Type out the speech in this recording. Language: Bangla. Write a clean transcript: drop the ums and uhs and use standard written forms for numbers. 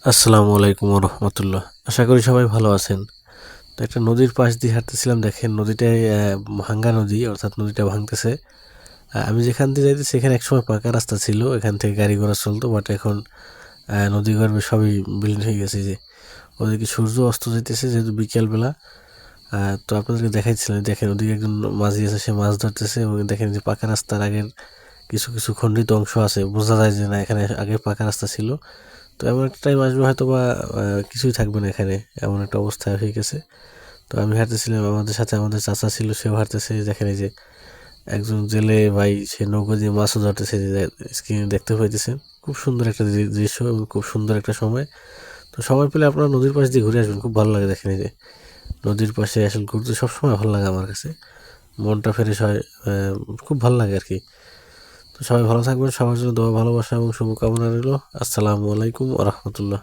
আসসালামু আলাইকুম রহমতুল্লাহ। আশা করি সবাই ভালো আছেন। তো একটা নদীর পাশ দিয়ে হাঁটতেছিলাম, দেখেন নদীটায় ভাঙ্গা নদী, অর্থাৎ নদীটা ভাঙতেছে। আমি যেখান দিয়ে যাইতেছি সেখানে একসময় পাকা রাস্তা ছিল, এখান থেকে গাড়ি ঘোড়া চলতো, বাট এখন নদী গর্ভে সবই বিলীন হয়ে গেছে। যে ওদিকে সূর্য অস্ত যেতেছে যেহেতু বিকেলবেলা। তো আপনাদেরকে দেখাইছিলাম, দেখেন ওদিকে একজন মাঝি আছে, সে মাছ ধরতেছে, এবং দেখেন যে পাকা রাস্তার আগের কিছু কিছু খণ্ডিত অংশ আছে, বোঝা যায় যে না এখানে আগে পাকা রাস্তা ছিল। তো এমন একটা টাইম আসবে হয়তো বা কিছুই থাকবে না এখানে, এমন একটা অবস্থা হয়ে গেছে। তো আমি হাঁটতেছিলাম, আমাদের সাথে আমাদের চাচা ছিল, সেও হাঁটতেছে। দেখেন এই যে একজন জেলে ভাই, সে নৌকো দিয়ে মাছও ধরতেছে, যে স্ক্রিনে দেখতে পাইতেছেন। খুব সুন্দর একটা দৃশ্য এবং খুব সুন্দর একটা সময়। তো সময় পেলে আপনারা নদীর পাশ দিয়ে ঘুরে আসবেন, খুব ভালো লাগে। দেখেন এই যে নদীর পাশে আসলে ঘুরতে সবসময় ভালো লাগে আমার কাছে, মনটা ফ্রেশ হয়, খুব ভালো লাগে আর কি। তো সবাই ভালো থাকবেন, সবার জন্য দোয়া, ভালোবাসা এবং শুভকামনা রইল। আসসালামু আলাইকুম ওয়া রাহমাতুল্লাহ।